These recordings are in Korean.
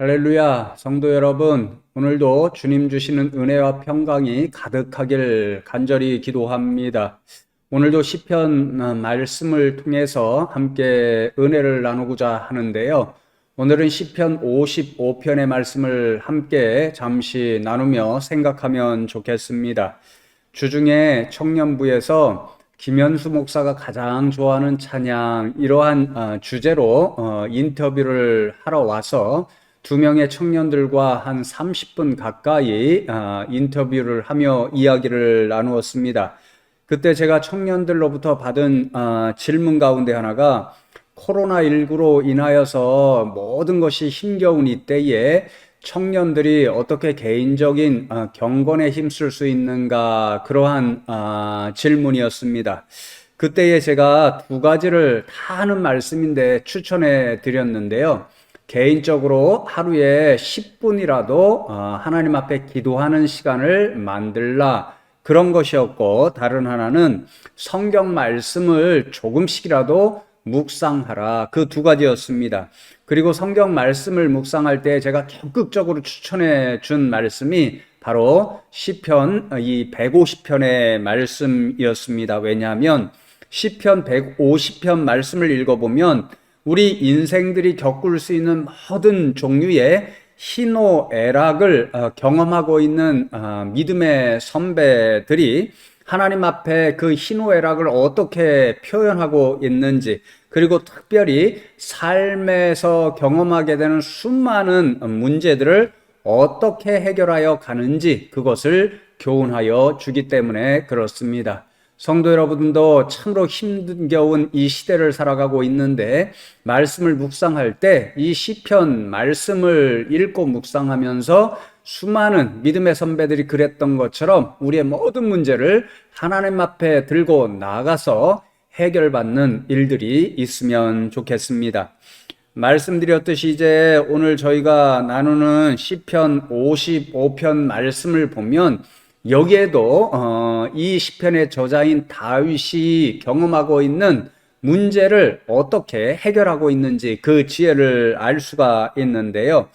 할렐루야, 성도 여러분, 오늘도 주님 주시는 은혜와 평강이 가득하길 간절히 기도합니다. 오늘도 시편 말씀을 통해서 함께 은혜를 나누고자 하는데요. 오늘은 시편 55편의 말씀을 함께 잠시 나누며 생각하면 좋겠습니다. 주중에 청년부에서 김현수 목사가 가장 좋아하는 찬양 이러한 주제로 인터뷰를 하러 와서 두 명의 청년들과 한 30분 가까이 인터뷰를 하며 이야기를 나누었습니다. 그때 제가 청년들로부터 받은 질문 가운데 하나가 코로나19로 인하여서 모든 것이 힘겨운 이때에 청년들이 어떻게 개인적인 경건에 힘쓸 수 있는가, 그러한 질문이었습니다. 그때에 제가 두 가지를 다 하는 말씀인데 추천해 드렸는데요. 개인적으로 하루에 10분이라도 하나님 앞에 기도하는 시간을 만들라, 그런 것이었고, 다른 하나는 성경 말씀을 조금씩이라도 묵상하라, 그 두 가지였습니다. 그리고 성경 말씀을 묵상할 때 제가 적극적으로 추천해 준 말씀이 바로 시편 이 150편의 말씀이었습니다. 왜냐하면 시편 150편 말씀을 읽어보면 우리 인생들이 겪을 수 있는 모든 종류의 희노애락을 경험하고 있는 믿음의 선배들이 하나님 앞에 그 희노애락을 어떻게 표현하고 있는지, 그리고 특별히 삶에서 경험하게 되는 수많은 문제들을 어떻게 해결하여 가는지, 그것을 교훈하여 주기 때문에 그렇습니다. 성도 여러분도 참으로 힘겨운 이 시대를 살아가고 있는데, 말씀을 묵상할 때 이 시편 말씀을 읽고 묵상하면서 수많은 믿음의 선배들이 그랬던 것처럼 우리의 모든 문제를 하나님 앞에 들고 나가서 해결받는 일들이 있으면 좋겠습니다. 말씀드렸듯이 이제 오늘 저희가 나누는 시편 55편 말씀을 보면 여기에도 이 시편의 저자인 다윗이 경험하고 있는 문제를 어떻게 해결하고 있는지 그 지혜를 알 수가 있는데요.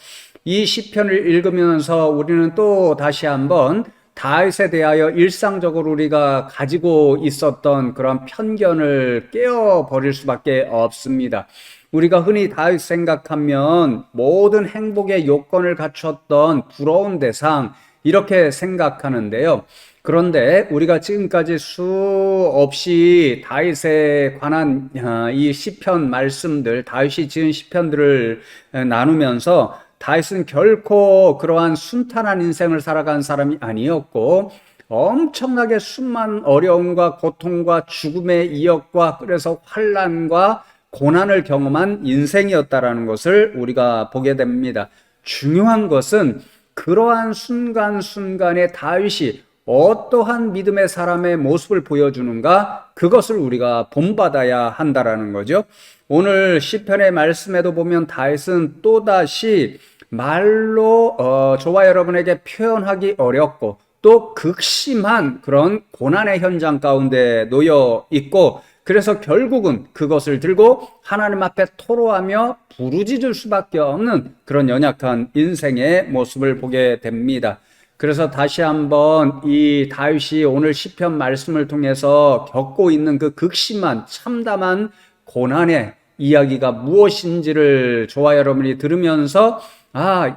이 시편을 읽으면서 우리는 또 다시 한번 다윗에 대하여 일상적으로 우리가 가지고 있었던 그런 편견을 깨어버릴 수밖에 없습니다. 우리가 흔히 다윗 생각하면 모든 행복의 요건을 갖췄던 부러운 대상, 이렇게 생각하는데요. 그런데 우리가 지금까지 수없이 다윗에 관한 이 시편 말씀들, 다윗이 지은 시편들을 나누면서 다윗은 결코 그러한 순탄한 인생을 살아간 사람이 아니었고, 엄청나게 수많은 어려움과 고통과 죽음의 이역과, 그래서 환난과 고난을 경험한 인생이었다라는 것을 우리가 보게 됩니다. 중요한 것은 그러한 순간순간에 다윗이 어떠한 믿음의 사람의 모습을 보여주는가, 그것을 우리가 본받아야 한다라는 거죠. 오늘 시편의 말씀에도 보면 다윗은 또다시 말로 저와 여러분에게 표현하기 어렵고 또 극심한 그런 고난의 현장 가운데 놓여 있고, 그래서 결국은 그것을 들고 하나님 앞에 토로하며 부르짖을 수밖에 없는 그런 연약한 인생의 모습을 보게 됩니다. 그래서 다시 한번 이 다윗이 오늘 시편 말씀을 통해서 겪고 있는 그 극심한 참담한 고난의 이야기가 무엇인지를 저와 여러분이 들으면서,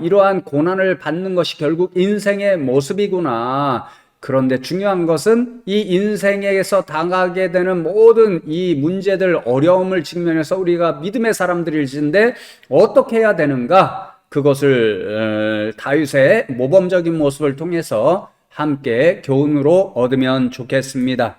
이러한 고난을 받는 것이 결국 인생의 모습이구나. 그런데 중요한 것은 이 인생에서 당하게 되는 모든 이 문제들, 어려움을 직면해서 우리가 믿음의 사람들일진데 어떻게 해야 되는가, 그것을 다윗의 모범적인 모습을 통해서 함께 교훈으로 얻으면 좋겠습니다.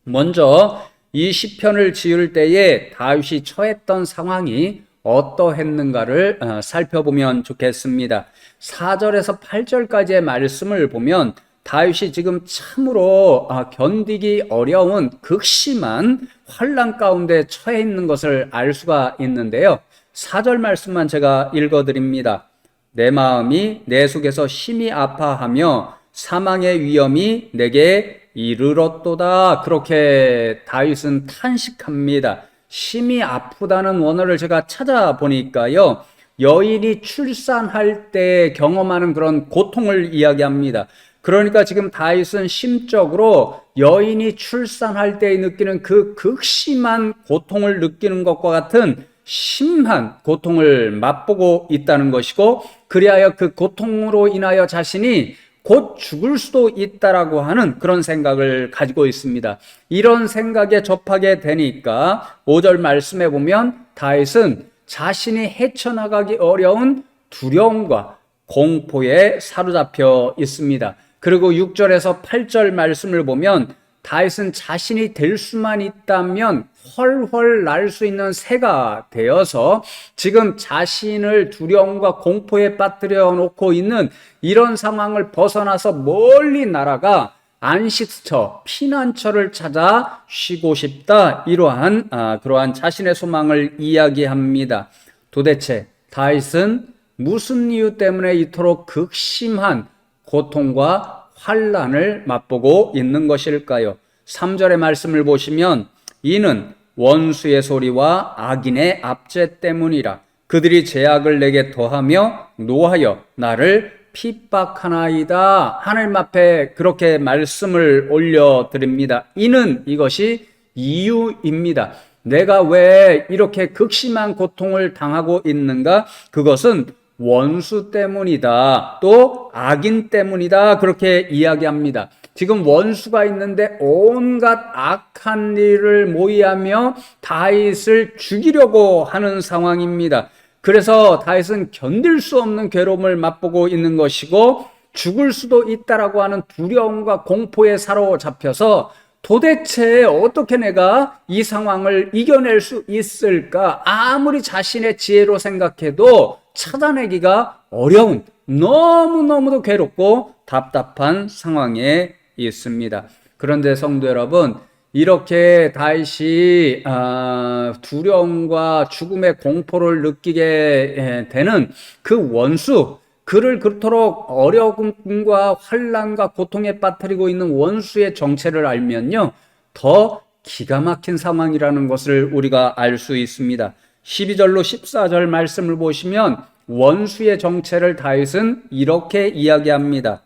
먼저 이 시편을 지을 때에 다윗이 처했던 상황이 어떠했는가를 살펴보면 좋겠습니다. 4절에서 8절까지의 말씀을 보면 다윗이 지금 참으로 견디기 어려운 극심한 환난 가운데 처해 있는 것을 알 수가 있는데요. 4절 말씀만 제가 읽어드립니다. 내 마음이 내 속에서 심히 아파하며 사망의 위험이 내게 이르렀도다. 그렇게 다윗은 탄식합니다. 심히 아프다는 원어를 제가 찾아보니까요, 여인이 출산할 때 경험하는 그런 고통을 이야기합니다. 그러니까 지금 다윗은 심적으로 여인이 출산할 때 느끼는 그 극심한 고통을 느끼는 것과 같은 심한 고통을 맛보고 있다는 것이고, 그리하여 그 고통으로 인하여 자신이 곧 죽을 수도 있다라고 하는 그런 생각을 가지고 있습니다. 이런 생각에 접하게 되니까 5절 말씀에 보면 다윗은 자신이 헤쳐나가기 어려운 두려움과 공포에 사로잡혀 있습니다. 그리고 6절에서 8절 말씀을 보면 다윗은 자신이 될 수만 있다면 훨훨 날 수 있는 새가 되어서 지금 자신을 두려움과 공포에 빠뜨려 놓고 있는 이런 상황을 벗어나서 멀리 날아가 안식처, 피난처를 찾아 쉬고 싶다. 이러한 그러한 자신의 소망을 이야기합니다. 도대체 다윗은 무슨 이유 때문에 이토록 극심한 고통과 환난을 맛보고 있는 것일까요? 3절의 말씀을 보시면 이는 원수의 소리와 악인의 압제 때문이라. 그들이 죄악을 내게 더하며 노하여 나를 핍박하나이다. 하나님 앞에 그렇게 말씀을 올려드립니다. 이는 이것이 이유입니다. 내가 왜 이렇게 극심한 고통을 당하고 있는가? 그것은 원수 때문이다. 또 악인 때문이다. 그렇게 이야기합니다. 지금 원수가 있는데 온갖 악한 일을 모의하며 다윗을 죽이려고 하는 상황입니다. 그래서 다윗은 견딜 수 없는 괴로움을 맛보고 있는 것이고 죽을 수도 있다라고 하는 두려움과 공포에 사로잡혀서 도대체 어떻게 내가 이 상황을 이겨낼 수 있을까? 아무리 자신의 지혜로 생각해도 찾아내기가 어려운, 너무너무도 괴롭고 답답한 상황에 있습니다. 그런데 성도 여러분, 이렇게 다윗이 두려움과 죽음의 공포를 느끼게 되는 그 원수, 그를 그토록 어려움과 환난과 고통에 빠뜨리고 있는 원수의 정체를 알면요, 더 기가 막힌 상황이라는 것을 우리가 알 수 있습니다. 12절로 14절 말씀을 보시면 원수의 정체를 다윗은 이렇게 이야기합니다.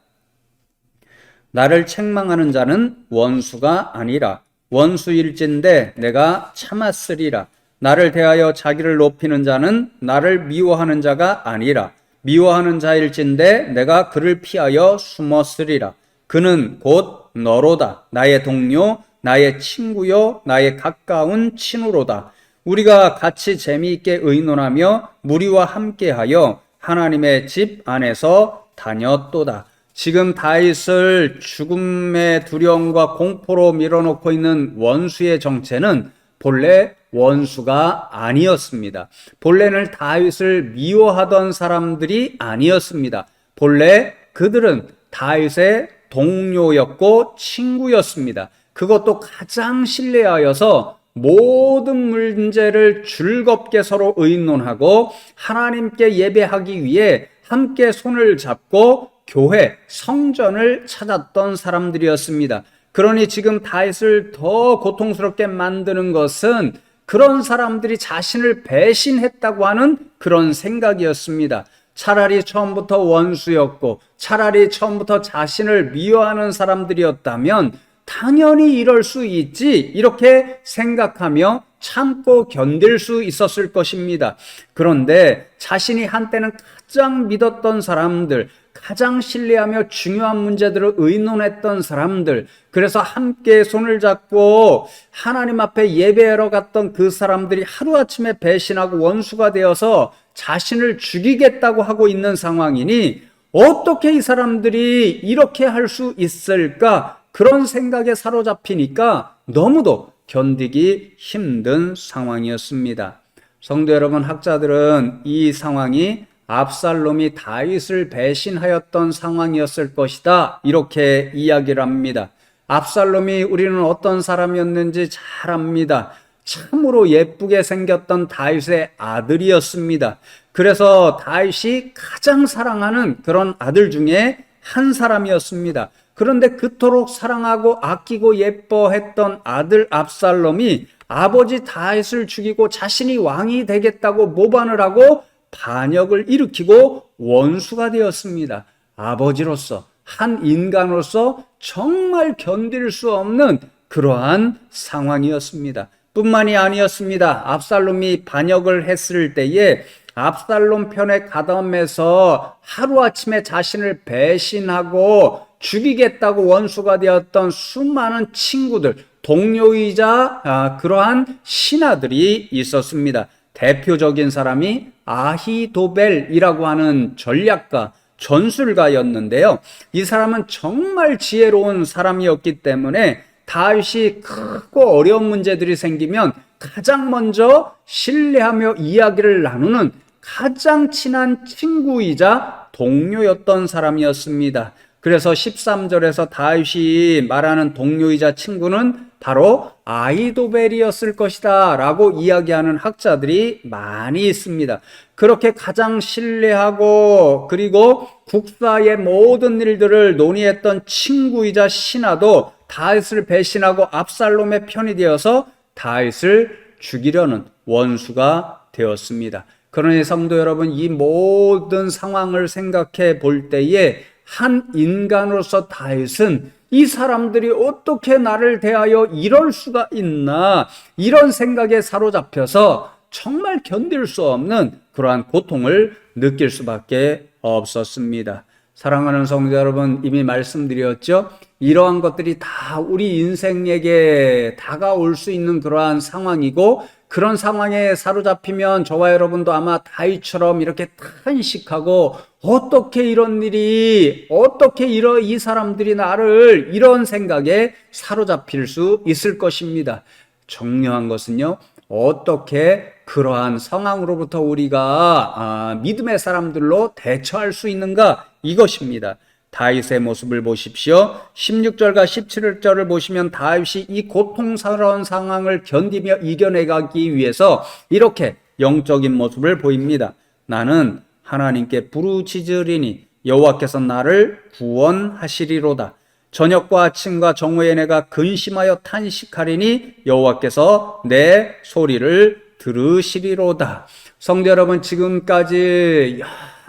나를 책망하는 자는 원수가 아니라 원수일진데 내가 참았으리라. 나를 대하여 자기를 높이는 자는 나를 미워하는 자가 아니라 미워하는 자일진데 내가 그를 피하여 숨었으리라. 그는 곧 너로다. 나의 동료, 나의 친구요, 나의 가까운 친구로다. 우리가 같이 재미있게 의논하며 무리와 함께하여 하나님의 집 안에서 다녔도다. 지금 다윗을 죽음의 두려움과 공포로 밀어놓고 있는 원수의 정체는 본래 원수가 아니었습니다. 본래는 다윗을 미워하던 사람들이 아니었습니다. 본래 그들은 다윗의 동료였고 친구였습니다. 그것도 가장 신뢰하여서 모든 문제를 즐겁게 서로 의논하고 하나님께 예배하기 위해 함께 손을 잡고 교회, 성전을 찾았던 사람들이었습니다. 그러니 지금 다윗을 더 고통스럽게 만드는 것은 그런 사람들이 자신을 배신했다고 하는 그런 생각이었습니다. 차라리 처음부터 원수였고 차라리 처음부터 자신을 미워하는 사람들이었다면 당연히 이럴 수 있지, 이렇게 생각하며 참고 견딜 수 있었을 것입니다. 그런데 자신이 한때는 가장 믿었던 사람들, 가장 신뢰하며 중요한 문제들을 의논했던 사람들, 그래서 함께 손을 잡고 하나님 앞에 예배하러 갔던 그 사람들이 하루아침에 배신하고 원수가 되어서 자신을 죽이겠다고 하고 있는 상황이니 어떻게 이 사람들이 이렇게 할 수 있을까? 그런 생각에 사로잡히니까 너무도 견디기 힘든 상황이었습니다. 성도 여러분, 학자들은 이 상황이 압살롬이 다윗을 배신하였던 상황이었을 것이다, 이렇게 이야기를 합니다. 압살롬이 우리는 어떤 사람이었는지 잘 압니다. 참으로 예쁘게 생겼던 다윗의 아들이었습니다. 그래서 다윗이 가장 사랑하는 그런 아들 중에 한 사람이었습니다. 그런데 그토록 사랑하고 아끼고 예뻐했던 아들 압살롬이 아버지 다윗을 죽이고 자신이 왕이 되겠다고 모반을 하고 반역을 일으키고 원수가 되었습니다. 아버지로서, 한 인간으로서 정말 견딜 수 없는 그러한 상황이었습니다. 뿐만이 아니었습니다. 압살롬이 반역을 했을 때에 압살롬 편에 가담해서 하루아침에 자신을 배신하고 죽이겠다고 원수가 되었던 수많은 친구들, 동료이자 그러한 신하들이 있었습니다. 대표적인 사람이 아히도벨이라고 하는 전략가, 전술가였는데요. 이 사람은 정말 지혜로운 사람이었기 때문에 다윗이 크고 어려운 문제들이 생기면 가장 먼저 신뢰하며 이야기를 나누는 가장 친한 친구이자 동료였던 사람이었습니다. 그래서 13절에서 다윗이 말하는 동료이자 친구는 바로 아히도벨이었을 것이다 라고 이야기하는 학자들이 많이 있습니다. 그렇게 가장 신뢰하고 그리고 국사의 모든 일들을 논의했던 친구이자 신하도 다윗을 배신하고 압살롬의 편이 되어서 다윗을 죽이려는 원수가 되었습니다. 그러니 성도 여러분, 이 모든 상황을 생각해 볼 때에 한 인간으로서 다윗은 이 사람들이 어떻게 나를 대하여 이럴 수가 있나, 이런 생각에 사로잡혀서 정말 견딜 수 없는 그러한 고통을 느낄 수밖에 없었습니다. 사랑하는 성도 여러분, 이미 말씀드렸죠? 이러한 것들이 다 우리 인생에게 다가올 수 있는 그러한 상황이고, 그런 상황에 사로잡히면 저와 여러분도 아마 다윗처럼 이렇게 탄식하고 어떻게 이런 일이, 어떻게 이 사람들이 나를 이런 생각에 사로잡힐 수 있을 것입니다. 중요한 것은요, 어떻게 그러한 상황으로부터 우리가 믿음의 사람들로 대처할 수 있는가, 이것입니다. 다윗의 모습을 보십시오. 16절과 17절을 보시면 다윗이 이 고통스러운 상황을 견디며 이겨내가기 위해서 이렇게 영적인 모습을 보입니다. 나는 하나님께 부르짖으리니 여호와께서 나를 구원하시리로다. 저녁과 아침과 정오에 내가 근심하여 탄식하리니 여호와께서 내 소리를 들으시리로다. 성도 여러분, 지금까지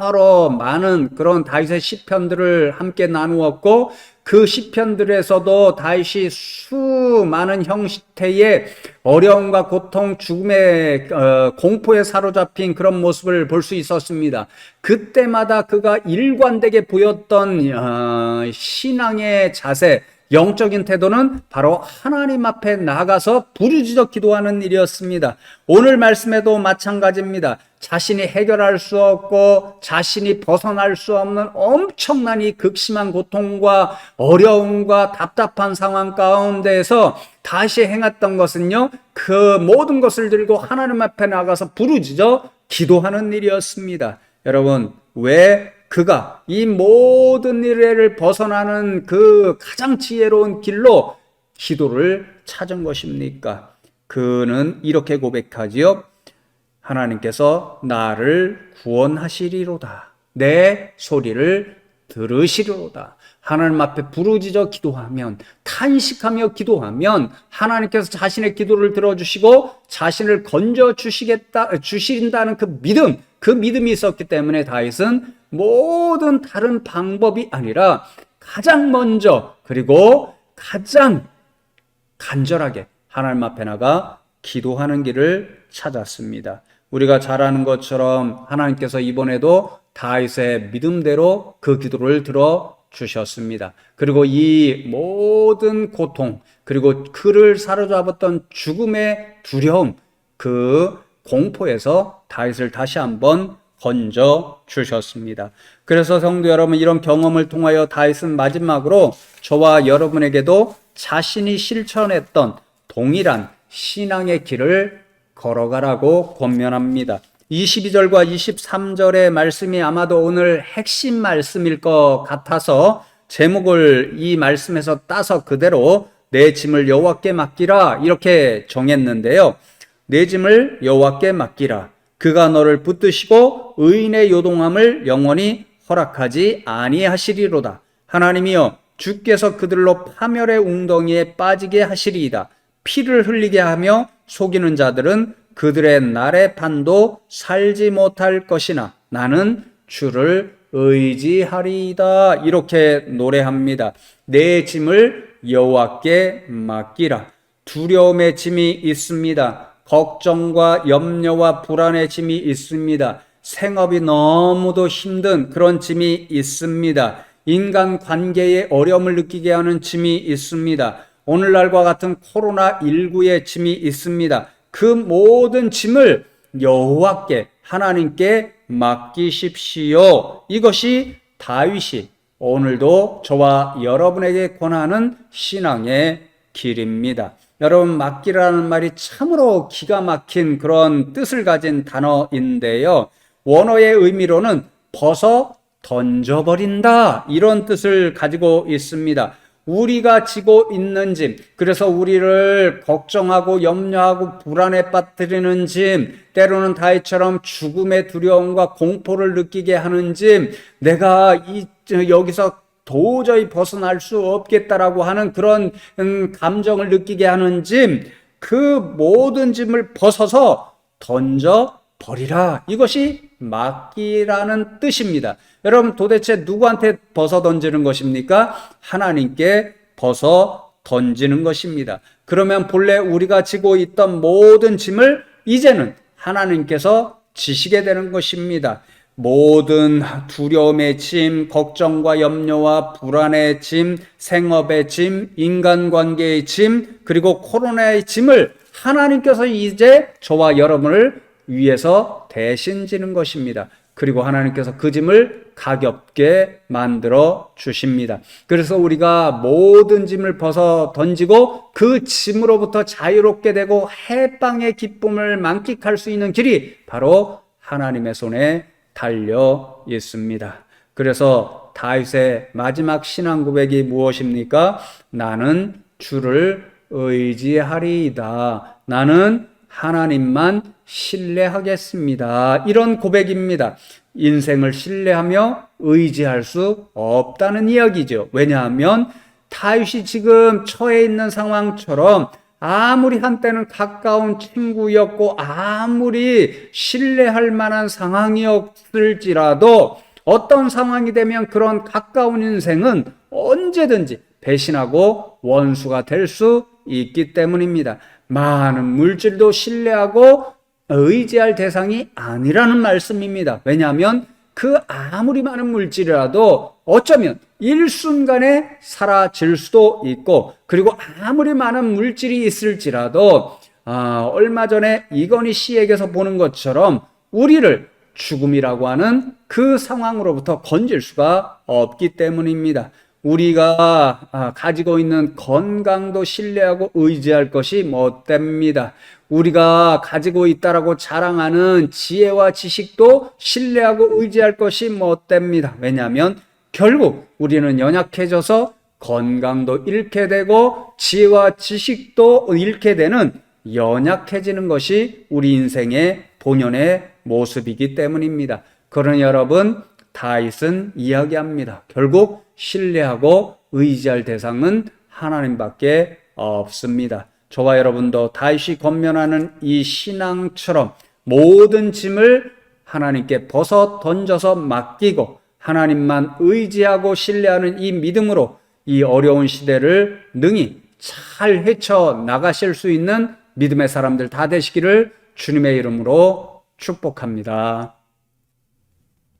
여러 많은 그런 다윗의 시편들을 함께 나누었고, 그 시편들에서도 다윗이 수많은 형태의 어려움과 고통, 죽음의 공포에 사로잡힌 그런 모습을 볼 수 있었습니다. 그때마다 그가 일관되게 보였던 신앙의 자세, 영적인 태도는 바로 하나님 앞에 나가서 부르짖어 기도하는 일이었습니다. 오늘 말씀에도 마찬가지입니다. 자신이 해결할 수 없고 자신이 벗어날 수 없는 엄청난 이 극심한 고통과 어려움과 답답한 상황 가운데에서 다시 행했던 것은요, 그 모든 것을 들고 하나님 앞에 나가서 부르짖어 기도하는 일이었습니다. 여러분, 왜 그가 이 모든 일을 벗어나는 그 가장 지혜로운 길로 기도를 찾은 것입니까? 그는 이렇게 고백하지요. 하나님께서 나를 구원하시리로다. 내 소리를 들으시리로다. 하나님 앞에 부르짖어 기도하면, 탄식하며 기도하면 하나님께서 자신의 기도를 들어주시고 자신을 건져 주신다는 그 믿음이 있었기 때문에 다윗은 모든 다른 방법이 아니라 가장 먼저 그리고 가장 간절하게 하나님 앞에 나가 기도하는 길을 찾았습니다. 우리가 잘 아는 것처럼 하나님께서 이번에도 다윗의 믿음대로 그 기도를 들어주셨습니다. 그리고 이 모든 고통, 그리고 그를 사로잡았던 죽음의 두려움, 그 공포에서 다윗을 다시 한번 건져 주셨습니다. 그래서 성도 여러분, 이런 경험을 통하여 다윗은 마지막으로 저와 여러분에게도 자신이 실천했던 동일한 신앙의 길을 걸어가라고 권면합니다. 22절과 23절의 말씀이 아마도 오늘 핵심 말씀일 것 같아서 제목을 이 말씀에서 따서 그대로 내 짐을 여호와께 맡기라 이렇게 정했는데요. 내 짐을 여호와께 맡기라. 그가 너를 붙드시고 의인의 요동함을 영원히 허락하지 아니하시리로다. 하나님이여, 주께서 그들로 파멸의 웅덩이에 빠지게 하시리이다. 피를 흘리게 하며 속이는 자들은 그들의 나래판도 살지 못할 것이나 나는 주를 의지하리이다. 이렇게 노래합니다. 내 짐을 여호와께 맡기라. 두려움의 짐이 있습니다. 걱정과 염려와 불안의 짐이 있습니다. 생업이 너무도 힘든 그런 짐이 있습니다. 인간 관계에 어려움을 느끼게 하는 짐이 있습니다. 오늘날과 같은 코로나19의 짐이 있습니다. 그 모든 짐을 여호와께 하나님께 맡기십시오. 이것이 다윗이 오늘도 저와 여러분에게 권하는 신앙의 길입니다. 여러분, 맡기라는 말이 참으로 기가 막힌 그런 뜻을 가진 단어인데요. 원어의 의미로는 벗어 던져버린다, 이런 뜻을 가지고 있습니다. 우리가 지고 있는 짐, 그래서 우리를 걱정하고 염려하고 불안에 빠뜨리는 짐, 때로는 다윗처럼 죽음의 두려움과 공포를 느끼게 하는 짐, 내가 여기서 도저히 벗어날 수 없겠다라고 하는 그런 감정을 느끼게 하는 짐, 그 모든 짐을 벗어서 던져버리라. 이것이 맡기라는 뜻입니다. 여러분, 도대체 누구한테 벗어 던지는 것입니까? 하나님께 벗어 던지는 것입니다. 그러면 본래 우리가 지고 있던 모든 짐을 이제는 하나님께서 지시게 되는 것입니다. 모든 두려움의 짐, 걱정과 염려와 불안의 짐, 생업의 짐, 인간관계의 짐, 그리고 코로나의 짐을 하나님께서 이제 저와 여러분을 위해서 대신 지는 것입니다. 그리고 하나님께서 그 짐을 가볍게 만들어 주십니다. 그래서 우리가 모든 짐을 벗어 던지고 그 짐으로부터 자유롭게 되고 해방의 기쁨을 만끽할 수 있는 길이 바로 하나님의 손에 달려 있습니다. 그래서 다윗의 마지막 신앙 고백이 무엇입니까? 나는 주를 의지하리이다. 나는 하나님만 신뢰하겠습니다. 이런 고백입니다. 인생을 신뢰하며 의지할 수 없다는 이야기죠. 왜냐하면 다윗이 지금 처해 있는 상황처럼 아무리 한때는 가까운 친구였고 아무리 신뢰할 만한 상황이었을지라도 어떤 상황이 되면 그런 가까운 인생은 언제든지 배신하고 원수가 될 수 있기 때문입니다. 많은 물질도 신뢰하고 의지할 대상이 아니라는 말씀입니다. 왜냐하면 그 아무리 많은 물질이라도 어쩌면 일순간에 사라질 수도 있고, 그리고 아무리 많은 물질이 있을지라도 얼마 전에 이건희 씨에게서 보는 것처럼 우리를 죽음이라고 하는 그 상황으로부터 건질 수가 없기 때문입니다. 우리가 가지고 있는 건강도 신뢰하고 의지할 것이 못됩니다. 우리가 가지고 있다라고 자랑하는 지혜와 지식도 신뢰하고 의지할 것이 못됩니다. 왜냐하면 결국 우리는 연약해져서 건강도 잃게 되고 지혜와 지식도 잃게 되는 연약해지는 것이 우리 인생의 본연의 모습이기 때문입니다. 그러니 여러분, 다윗은 이야기합니다. 결국 신뢰하고 의지할 대상은 하나님밖에 없습니다. 저와 여러분도 다윗이 권면하는 이 신앙처럼 모든 짐을 하나님께 벗어 던져서 맡기고 하나님만 의지하고 신뢰하는 이 믿음으로 이 어려운 시대를 능히 잘 헤쳐 나가실 수 있는 믿음의 사람들 다 되시기를 주님의 이름으로 축복합니다.